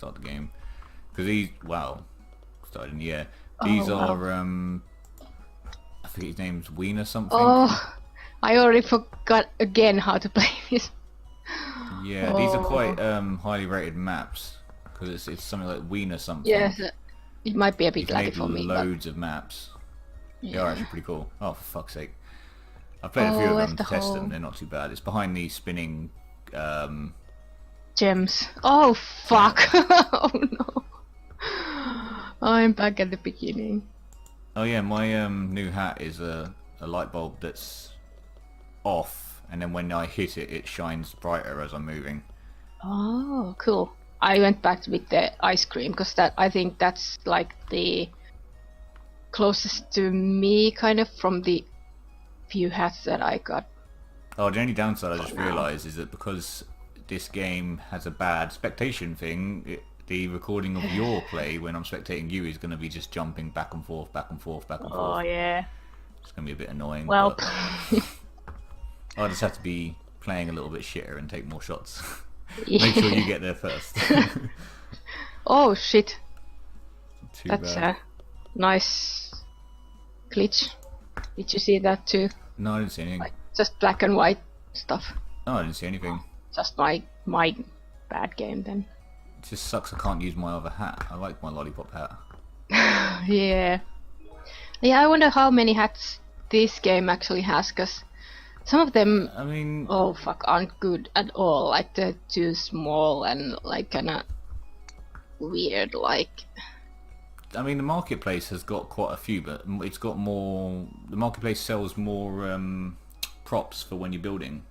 start the game. Because these, wow, started in the air. These are, I think his name's Wiener something. Oh, I already forgot again how to play this. Yeah, these are quite highly rated maps. Because it's something like Wiener something. Yes, it might be a bit He's laggy made for me. loads of maps. Yeah. They are actually pretty cool. Oh, for fuck's sake. I've played a few of them to test them. They're not too bad. It's behind these spinning... gems. Oh, fuck. Oh, no. I'm back at the beginning. Oh, yeah, my new hat is a light bulb that's off. And then when I hit it, it shines brighter as I'm moving. Oh, cool. I went back with the ice cream because I think that's like the closest to me kind of from the few hats that I got. Oh, the only downside I just realised is that because this game has a bad spectation thing, the recording of your play when I'm spectating you is going to be just jumping back and forth, back and forth, back and forth. Oh, yeah. It's going to be a bit annoying. Well, I'll just have to be playing a little bit shitter and take more shots. yeah. Make sure you get there first. Oh, shit. Too That's bad. a nice glitch. Did you see that too? No, I didn't see anything. Like just black and white stuff. No, I didn't see anything. Just my bad game then. It just sucks I can't use my other hat. I like my lollipop hat. Yeah. Yeah, I wonder how many hats this game actually has, because some of them, I mean... oh fuck, aren't good at all. Like they're too small and like kinda weird, like... I mean, the marketplace has got quite a few, but it's got more... The marketplace sells more props for when you're building.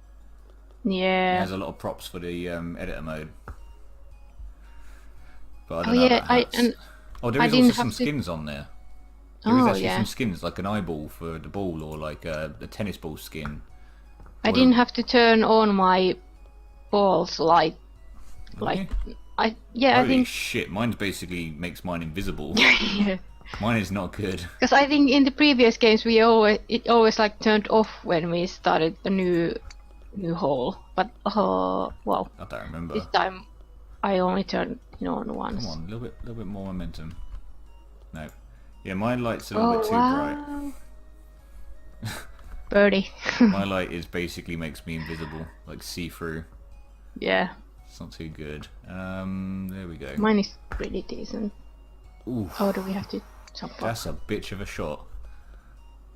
It Yeah. has a lot of props for the editor mode. But I don't Oh know yeah, about hats. Oh, there I is didn't also some have to- skins on there. There is Oh actually yeah. some skins, like an eyeball for the ball, or like a tennis ball skin. I didn't have to turn on my balls light. Like, I Holy think shit, mine basically makes mine invisible. yeah. Mine is not good. Because I think in the previous games it always like turned off when we started the new hole. But well, I don't remember. this time I only turned it on once. Come on, a little bit more momentum. No. Yeah, my light's a little bit too bright. Birdie. My light is basically makes me invisible, like see-through. Yeah, It's not too good. There we go. mine is pretty decent. Ooh, How do we have to jump up? that's a bitch of a shot.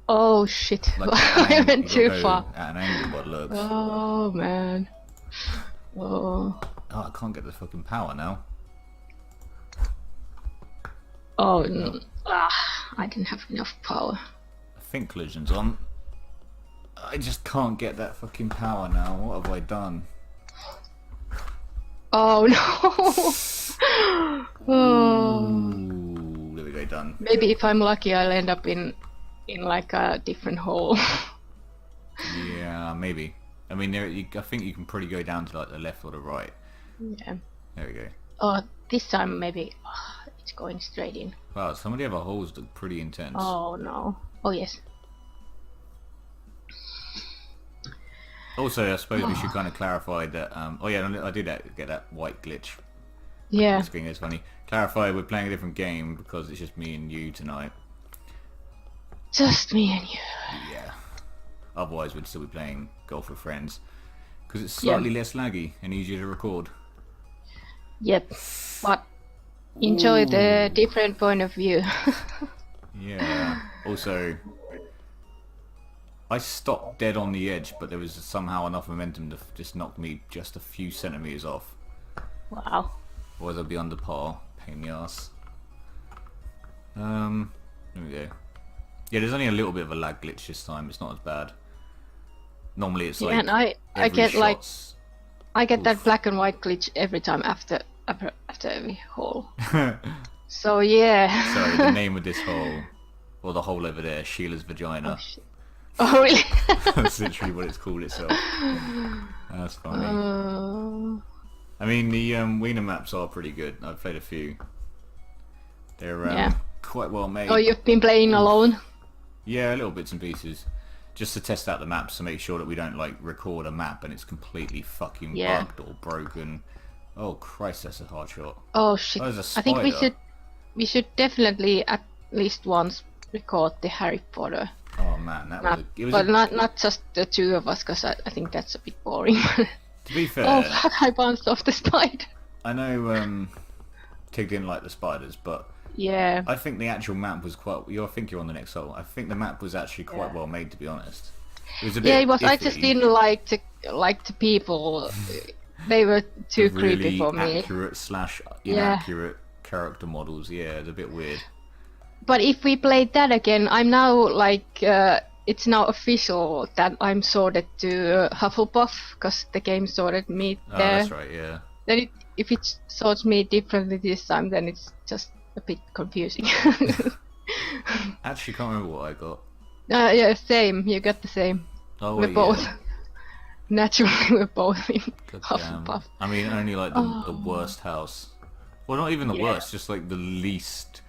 Oh shit! Like I went you too gotta go far. at an angle, but it looks. Oh man. Oh. Oh, I can't get the fucking power now. Oh. I didn't have enough power. I think collision's on. I just can't get that fucking power now. What have I done? Oh no. Oh. Ooh, there we go, done. Maybe if I'm lucky, I'll end up in like a different hole. Yeah, maybe. I mean, I think you can probably go down to like the left or the right. Yeah. There we go. Oh, this time maybe it's going straight in. Wow, some of the other holes look pretty intense. Oh no. Oh yes. Also, I suppose we should kind of clarify that. Oh yeah, I did get that white glitch. Yeah. This thing is funny. Clarify, we're playing a different game because it's just me and you tonight. Just me and you. Yeah. Otherwise, we'd still be playing golf with friends because it's slightly less laggy and easier to record. Yep. But enjoy the different point of view. Yeah. Also, I stopped dead on the edge, but there was somehow enough momentum to just knock me just a few centimeters off. Wow. Otherwise, I'd be under par. Pain in the ass. There we go. Yeah, there's only a little bit of a lag glitch this time. It's not as bad. Normally, it's like Yeah, and I every get like shot's- I get that black and white glitch every time after every hole. So yeah. Sorry, the name of this hole, or the hole over there, Sheila's vagina. Oh shit. Oh really? That's literally what it's called itself. That's funny. I mean, the Wiener maps are pretty good. I've played a few. They're Yeah. quite well made. Oh, you've been playing alone? Yeah, little bits and pieces. Just to test out the maps to make sure that we don't like record a map and it's completely fucking Yeah. bugged or broken. Oh Christ, that's a hard shot. Oh shit! Oh, there's a I think we spider. should definitely at least once record the Harry Potter Oh man, that was map, it was but not just the two of us, because I think that's a bit boring. to be Oh fair, fuck! I bounced off the spider. I know Tig didn't like the spiders, but Yeah. I think the actual map was quite. I think you're on the next hole. I think the map was actually quite well made, to be honest. It was a bit Yeah, it was. iffy. I just didn't like the people. They were too The really creepy for me. accurate slash inaccurate character models. Yeah, it's a bit weird. But if we played that again, I'm now like it's now official that I'm sorted to Hufflepuff, because the game sorted me Oh, there. that's right. Yeah. Then if it sorts me differently this time, then it's just a bit confusing. Actually, can't remember what I got. Yeah, same. You got the same. Oh, We're wait, both. yeah. Naturally, we're both in God damn. Hufflepuff. I mean, only like the worst house. Well, not even the worst, just like the least.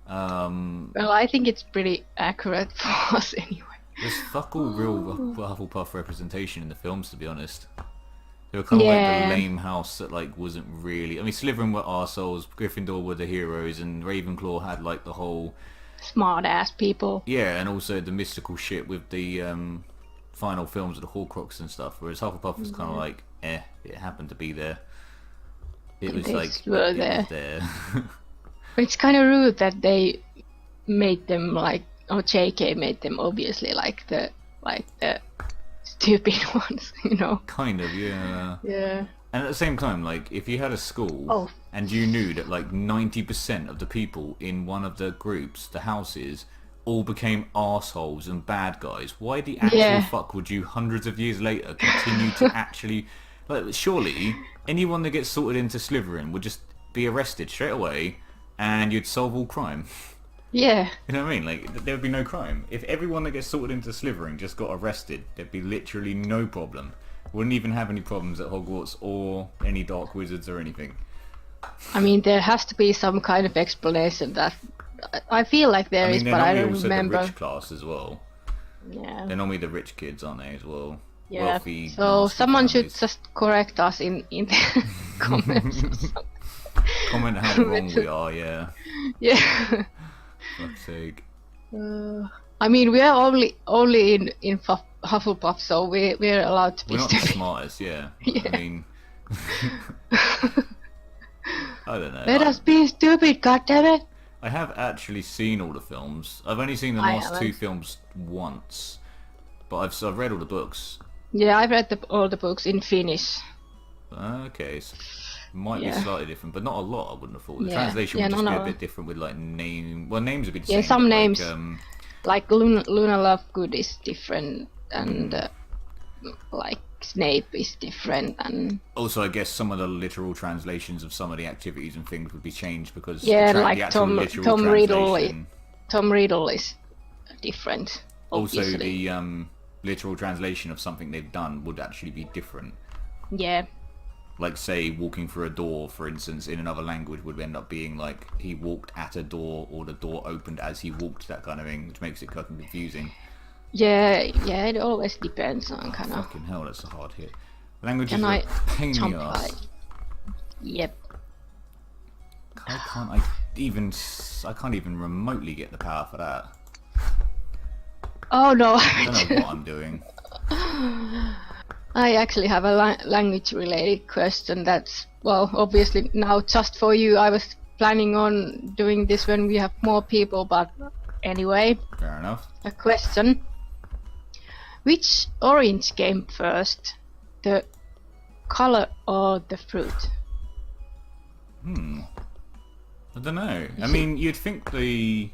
Well, I think it's pretty accurate for us anyway. There's fuck all real Hufflepuff representation in the films, to be honest. They were kind of like Yeah. the lame house that like wasn't really. I mean, Slytherin were arseholes, Gryffindor were the heroes, and Ravenclaw had like the whole. Smart ass people. Yeah, and also the mystical shit with the final films of the Horcrux and stuff. Whereas Hufflepuff was kind of like, it happened to be there. It was They like just were it there. was there. But it's kind of rude that they made them like, or JK made them obviously like the stupid ones, you know. Kind of, yeah. Yeah. And at the same time, like, if you had a school Oh. and you knew that like 90% of the people in one of the groups, the houses, all became arseholes and bad guys, why the actual Yeah. fuck would you, hundreds of years later, continue to actually... Like, surely, anyone that gets sorted into Slytherin would just be arrested straight away and you'd solve all crime. Yeah. You know what I mean? Like, there would be no crime. If everyone that gets sorted into Slytherin just got arrested, there'd be literally no problem. Wouldn't even have any problems at Hogwarts or any dark wizards or anything. I mean, there has to be some kind of explanation that I feel like there is, they're but I normally don't also remember. the rich class as well. Yeah. They're normally the rich kids, aren't they, as well? Yeah. Wealthy, So nasty someone should families. just correct us in the comments or something. Comment how wrong we are, yeah. Yeah. Fuck's sake. I mean, we are only in Hufflepuff, so we're allowed to be We're not the stupid. smartest, yeah. Yeah. I mean... I don't know. Let us be stupid, goddammit! I have actually seen all the films. I've only seen the I last two haven't. films once. But I've read all the books. Yeah, I've read all the books in Finnish. Okay, so might be Yeah. slightly different, but not a lot. I wouldn't have thought. The Yeah. translation Yeah, would just no, be no. a bit different with like name. Well, names would be the Yeah, same. some but, names. Like, Like Luna Lovegood is different, and like Snape is different, and also, I guess some of the literal translations of some of the activities and things would be changed because yeah, the like the actual Tom literal Riddle. translation. Tom Riddle is different. Also, Obviously. the literal translation of something they've done would actually be different. Yeah. Like, say, walking through a door, for instance, in another language would end up being like he walked at a door or the door opened as he walked, that kind of thing, which makes it kind of confusing. Yeah, it always depends on kind of. Fucking hell, that's a hard hit. Language Can is I a pain in jump the high? ass. Yep. I can't even remotely get the power for that. Oh no, I don't know what I'm doing. I actually have a language-related question that's, well, obviously now just for you. I was planning on doing this when we have more people, but anyway, Fair enough. a question. Which orange came first, the color or the fruit? I don't know. I mean, you'd think the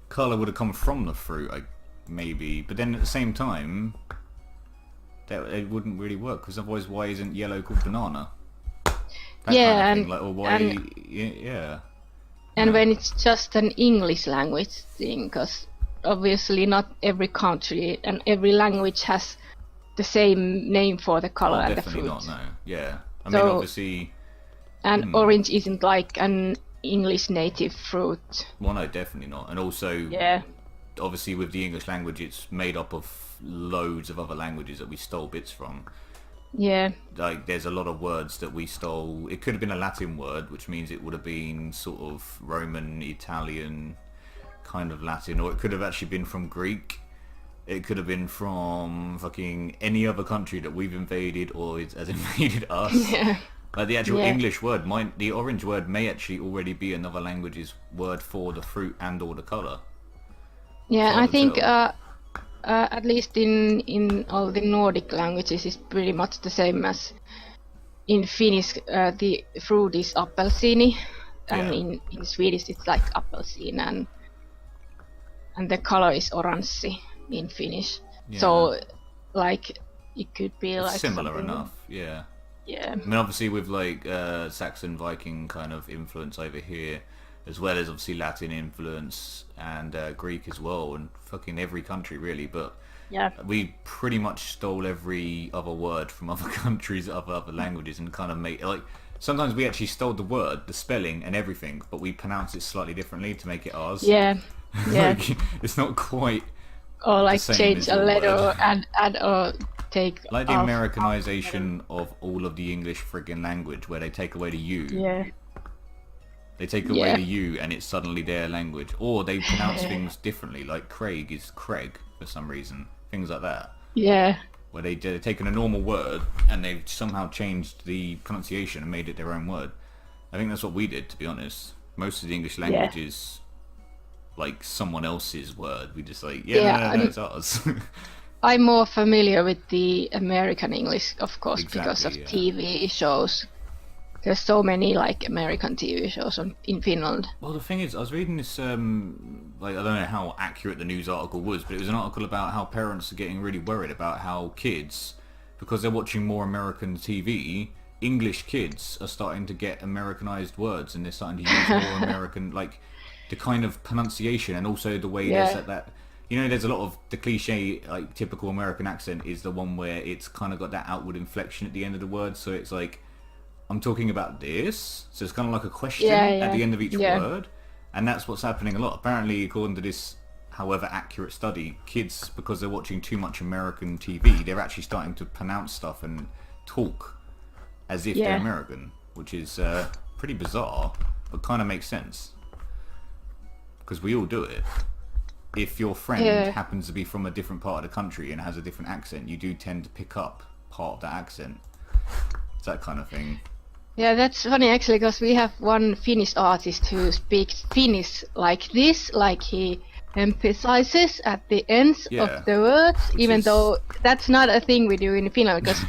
colour would have come from the fruit, maybe, but then at the same time, that it wouldn't really work because otherwise, why isn't yellow called banana? That Yeah, kind of thing. and- Like, or why? and- Yeah. And when it's just an English language thing, because obviously not every country and every language has the same name for the color Oh, and the definitely fruit. not. No. Yeah. I So- mean, obviously. And orange isn't like an English native fruit. Well, no, definitely not. And also, Yeah. obviously, with the English language, it's made up of loads of other languages that we stole bits from. Yeah. Like, there's a lot of words that we stole. It could have been a Latin word, which means it would have been sort of Roman, Italian, kind of Latin, or it could have actually been from Greek. It could have been from fucking any other country that we've invaded or has invaded us. Yeah. Like the actual Yeah. English word, the orange word may actually already be another language's word for the fruit and or the colour. Yeah, Hard I to think tell. at least in all the Nordic languages is pretty much the same as in Finnish. The fruit is appelsiini, and Yeah. in Swedish it's like appelsin, and the color is orange in Finnish. Yeah. So like it could be It's like similar something. enough, yeah. Yeah. I mean, obviously with like Saxon Viking kind of influence over here, as well as obviously Latin influence and Greek as well, and fucking every country really. But Yeah. we pretty much stole every other word from other countries, other languages, and kind of made like sometimes we actually stole the word, the spelling, and everything, but we pronounce it slightly differently to make it ours. Yeah. Yeah. Like, it's not quite Or like same change as a your letter word. or add or take Like the off. Americanization of all of the English friggin' language, where they take away the U. Yeah. They take away Yeah. the U and it's suddenly their language. Or they pronounce things differently, like Craig is Craig for some reason. Things like that. Yeah. Where they've taken a normal word and they've somehow changed the pronunciation and made it their own word. I think that's what we did, to be honest. Most of the English language is like someone else's word. We just like, Yeah, no, it's ours. I'm more familiar with the American English, of course, because of Exactly, yeah. TV shows. There's so many like American TV shows in Finland. Well, the thing is, I was reading this, like, I don't know how accurate the news article was, but it was an article about how parents are getting really worried about how kids, because they're watching more American TV, English kids are starting to get Americanized words and they're starting to use more American, like, the kind of pronunciation and also the way there's Yeah. that you know, there's a lot of the cliche, like, typical American accent is the one where it's kind of got that outward inflection at the end of the word, so it's like, I'm talking about this, so it's kind of like a question at the end of each Yeah. word, and that's what's happening a lot. Apparently, according to this, however accurate study, kids, because they're watching too much American TV, they're actually starting to pronounce stuff and talk as if they're Yeah. American, which is pretty bizarre, but kind of makes sense, because we all do it. If your friend Yeah. happens to be from a different part of the country and has a different accent, you do tend to pick up part of that accent. It's that kind of thing. Yeah, that's funny actually, because we have one Finnish artist who speaks Finnish like this, like he emphasizes at the ends Yeah, of the words, which even is- though that's not a thing we do in Finland, because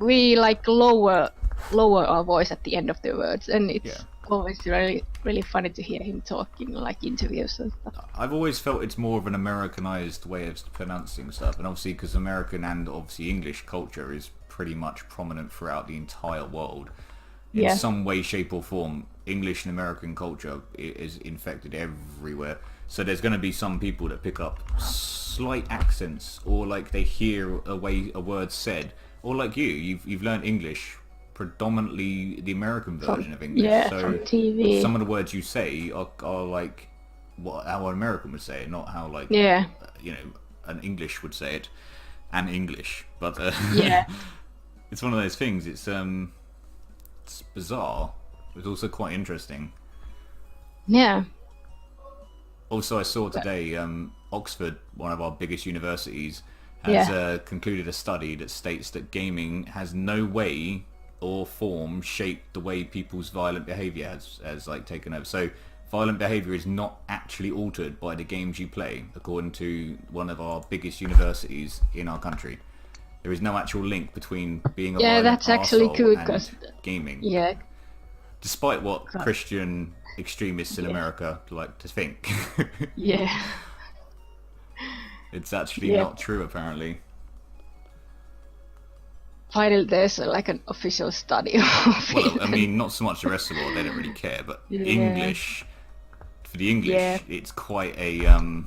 we like lower our voice at the end of the words, and it's Yeah. always really funny to hear him talk in like interviews and stuff. I've always felt it's more of an Americanized way of pronouncing stuff, and obviously because American and obviously English culture is pretty much prominent throughout the entire world. In Yeah. some way, shape, or form, English and American culture is infected everywhere. So there's going to be some people that pick up slight accents, or like they hear a way a word said, or like you've learned English predominantly the American version of English. Yeah, so from TV. some of the words you say are like how an American would say it, not how like Yeah. An English would say it, an English. But Yeah. it's one of those things. It's bizarre. It's also quite interesting. Yeah. Also, I saw today Oxford, one of our biggest universities, has concluded a study that states that gaming has no way or form shaped the way people's violent behaviour has like taken over. So violent behaviour is not actually altered by the games you play, according to one of our biggest universities in our country. There is no actual link between being a violent that's actually arsehole good, and 'cause- gaming. Yeah. Despite what Christian extremists in America like to think. Yeah. It's actually Yeah. not true, apparently. Finally, there's like an official study of Well, it. I mean, not so much the rest of the world, they don't really care, but Yeah. English, for the English, Yeah. it's quite a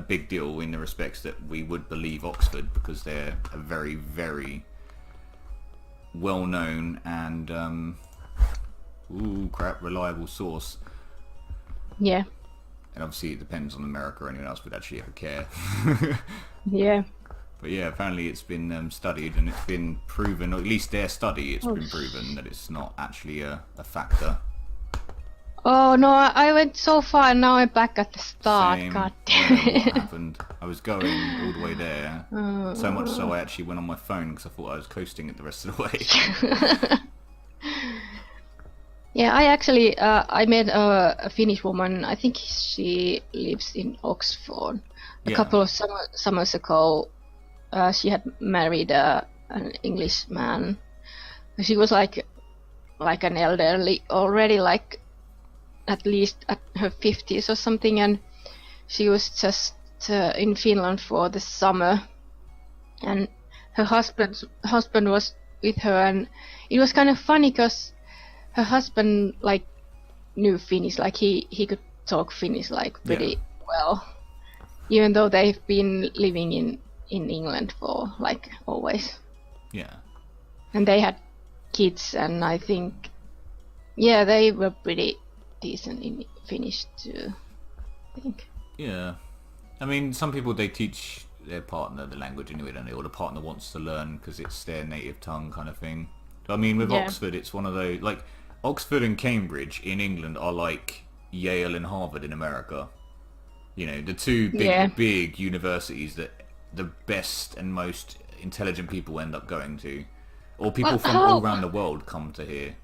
big deal in the respects that we would believe Oxford, because they're a very, very well-known and, reliable source. Yeah. And obviously it depends on America or anyone else would actually ever care. Yeah. But yeah, apparently it's been studied and it's been proven, or at least their study, it's been proven that it's not actually a factor. Oh no, I went so far and now I'm back at the start. Same. God I don't damn know what it. happened. I was going all the way there, so much so I actually went on my phone because I thought I was coasting it the rest of the way. Yeah, I actually I met a Finnish woman. I think she lives in Oxford. A Yeah. couple of summers ago, she had married an English man. She was like an elderly already, like at least at her 50s or something, and she was just in Finland for the summer, and her husband was with her, and it was kind of funny because her husband like knew Finnish, like he could talk Finnish like pretty well, even though they've been living in England for like always. Yeah. And they had kids, and I think they were pretty decent in Finnish too, I think. Yeah. I mean, some people, they teach their partner the language anyway, don't they? Or the partner wants to learn because it's their native tongue kind of thing. I mean, with Oxford, it's one of those, like, Oxford and Cambridge in England are like Yale and Harvard in America. You know, the two big universities that the best and most intelligent people end up going to. Or people from all around the world come to here.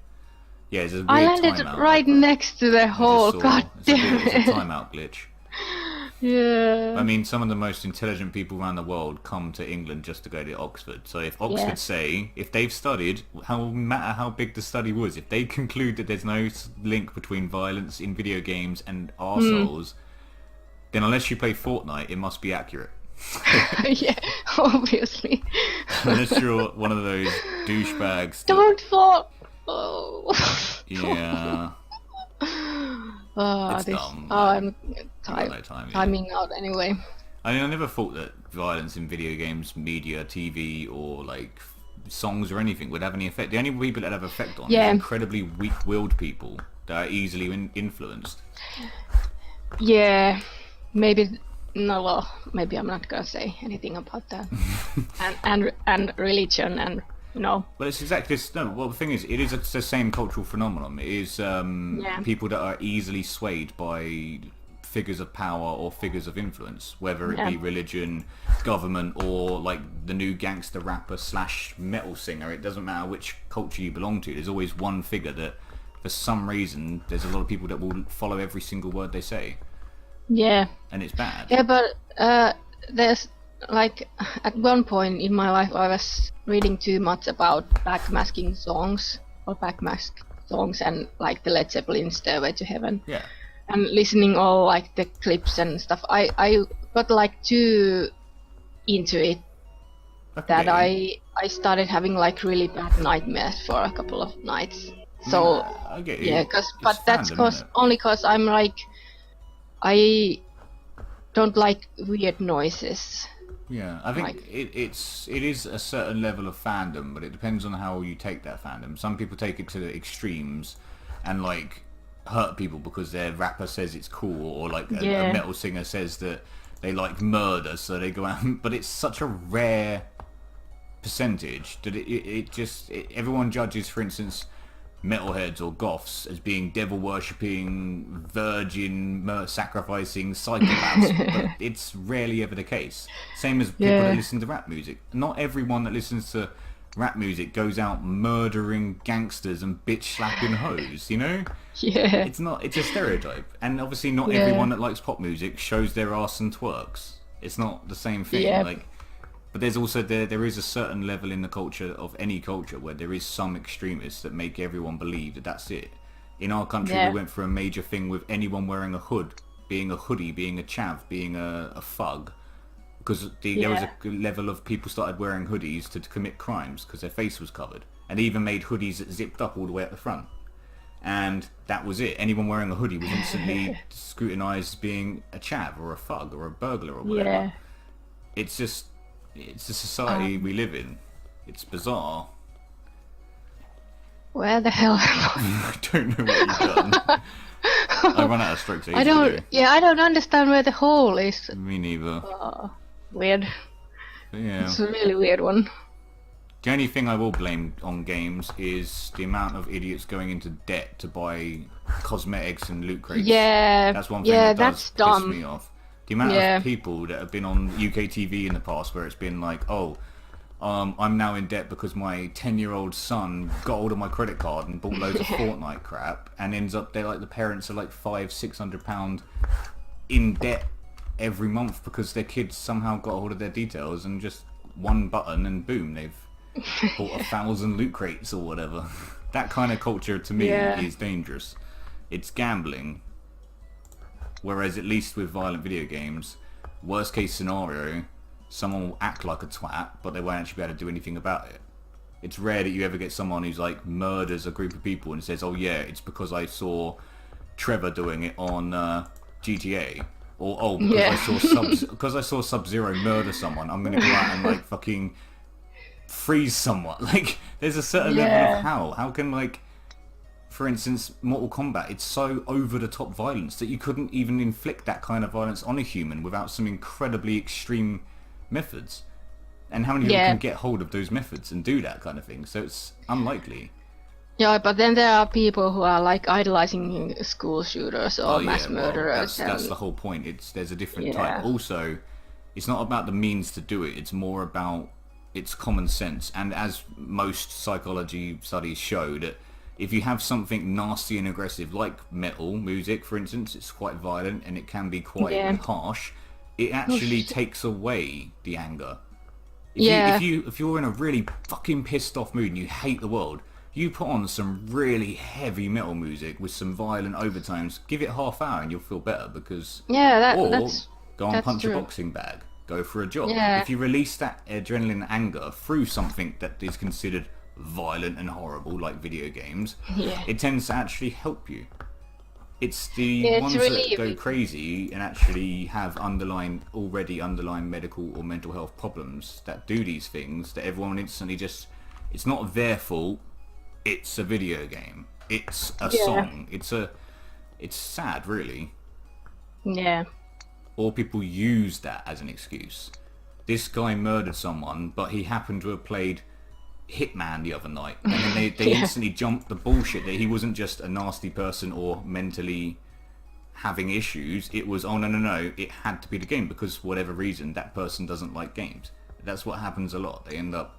Yeah, there's a weird I landed timeout. right next to the hole. God damn it. It's a timeout glitch. Yeah. I mean, some of the most intelligent people around the world come to England just to go to Oxford. So if Oxford say, if they've studied, no matter how big the study was, if they conclude that there's no link between violence in video games and arseholes, then unless you play Fortnite, it must be accurate. Yeah, obviously. Unless you're one of those douchebags. Don't fall. Oh. Yeah. It's dumb. I'm timing out anyway. I mean, I never thought that violence in video games, media, TV, or like songs or anything would have any effect. The only people that have effect on is incredibly weak-willed people that are easily influenced. Yeah, maybe. No, well, maybe I'm not gonna say anything about that. and religion and. No. But it's exactly this. No, well, the thing is, it is the same cultural phenomenon. It is people that are easily swayed by figures of power or figures of influence, whether it be religion, government, or like the new gangster rapper / metal singer. It doesn't matter which culture you belong to. There's always one figure that, for some reason, there's a lot of people that will follow every single word they say. Yeah. And it's bad. Yeah, but there's. Like, at one point in my life I was reading too much about backmasking songs and like the Led Zeppelin Stairway to Heaven. Yeah. And listening all like the clips and stuff. I got like too into it that I started having like really bad nightmares for a couple of nights. So I get you. Yeah, but that's fandom, only cause I'm like I don't like weird noises. Yeah, I think it is a certain level of fandom, but it depends on how you take that fandom. Some people take it to the extremes and like hurt people because their rapper says it's cool, or like a metal singer says that they like murder, so they go out. But it's such a rare percentage that everyone judges, for instance, metalheads or goths as being devil worshipping, virgin sacrificing psychopaths, but it's rarely ever the case. Same as people that listen to rap music. Not everyone that listens to rap music goes out murdering gangsters and bitch slapping hoes, you know? Yeah. It's a stereotype. And obviously not everyone that likes pop music shows their ass and twerks. It's not the same thing. Like, but there's also there is a certain level in the culture of any culture where there is some extremists that make everyone believe that that's it. In our country, we went for a major thing with anyone wearing a hood, being a hoodie, being a chav, being a thug, because there was a level of people started wearing hoodies to commit crimes because their face was covered, and they even made hoodies that zipped up all the way at the front. And that was it. Anyone wearing a hoodie was instantly scrutinised as being a chav or a thug or a burglar or whatever. Yeah. It's the society we live in. It's bizarre. Where the hell am I? I don't know what you've done. I run out of strokes. I don't understand where the hole is. Me neither. Weird. Yeah. It's a really weird one. The only thing I will blame on games is the amount of idiots going into debt to buy cosmetics and loot crates. Yeah, That's one thing yeah, that that's does dumb. piss me off. The amount Yeah. of people that have been on UK TV in the past where it's been like, oh, I'm now in debt because my 10-year-old son got hold of my credit card and bought loads of Fortnite crap, and ends up they're like the parents are like £500-600 in debt every month because their kids somehow got hold of their details and just one button and boom, they've bought 1,000 loot crates or whatever. That kind of culture to me is dangerous. It's gambling. Whereas at least with violent video games, worst case scenario, someone will act like a twat, but they won't actually be able to do anything about it. It's rare that you ever get someone who's like murders a group of people and says, oh yeah, it's because I saw Trevor doing it on GTA. Or, oh, because I saw Sub-Zero murder someone, I'm going to go out and like fucking freeze someone. Like, there's a certain level of how. How can, like, for instance, Mortal Kombat, it's so over-the-top violence that you couldn't even inflict that kind of violence on a human without some incredibly extreme methods. And how many people can get hold of those methods and do that kind of thing? So it's unlikely. Yeah, but then there are people who are like idolizing school shooters or mass murderers. That's the whole point. There's a different type. Also, it's not about the means to do it. It's more about its common sense. And as most psychology studies show, that if you have something nasty and aggressive, like metal music, for instance, it's quite violent and it can be quite harsh. It actually takes away the anger. If you're in a really fucking pissed off mood and you hate the world, you put on some really heavy metal music with some violent overtones, give it half hour and you'll feel better because... that's go and punch true. a boxing bag, go for a jog. Yeah. If you release that adrenaline and anger through something that is considered violent and horrible, like video games, it tends to actually help you. It's the ones that go crazy and actually have already underlying medical or mental health problems that do these things that everyone instantly just... It's not their fault. It's a video game. It's a song. It's sad, really. Yeah. Or people use that as an excuse. This guy murdered someone, but he happened to have played Hitman the other night, and then they instantly jumped the bullshit that he wasn't just a nasty person or mentally having issues. It was, oh no, it had to be the game because for whatever reason that person doesn't like games. That's what happens a lot. They end up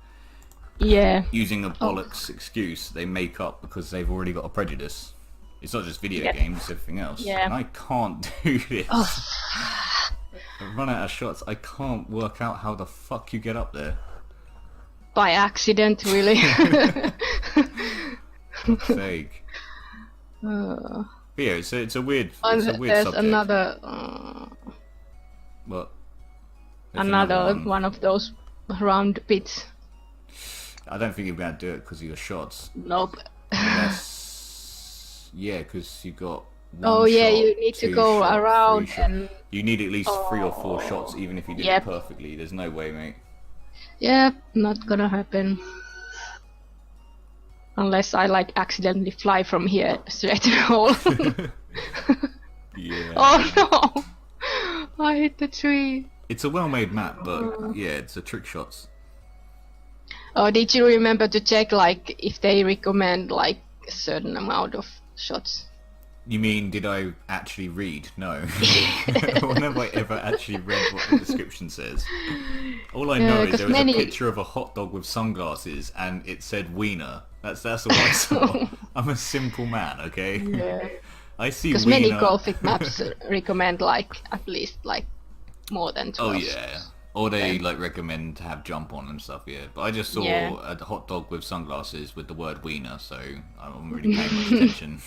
using a bollocks excuse they make up because they've already got a prejudice. It's not just video games, it's everything else. And I can't do this. I run out of shots. I can't work out how the fuck you get up there. By accident, really. Fake. But yeah, it's a weird subject. There's another... What? Another one of those round bits. I don't think you'll be able to do it because of your shots. Nope. Unless, because you got one shot, you need to go shot, around and... You need at least 3 or 4 shots, even if you did it perfectly. There's no way, mate. Yeah, not gonna happen. Unless I like accidentally fly from here straight to the hole. Oh no! I hit the tree. It's a well-made map, but yeah, it's a trick shots. Oh, did you remember to check like if they recommend like a certain amount of shots? You mean, did I actually read? No. When have I ever actually read what the description says? All I know is there was a picture of a hot dog with sunglasses and it said wiener. That's all I saw. I'm a simple man, okay? Yeah. I see because wiener. many Gothic maps recommend like at least like more than 12. Oh yeah. Or they like recommend to have jump on and stuff, But I just saw a hot dog with sunglasses with the word wiener, so I wasn't really paying much attention.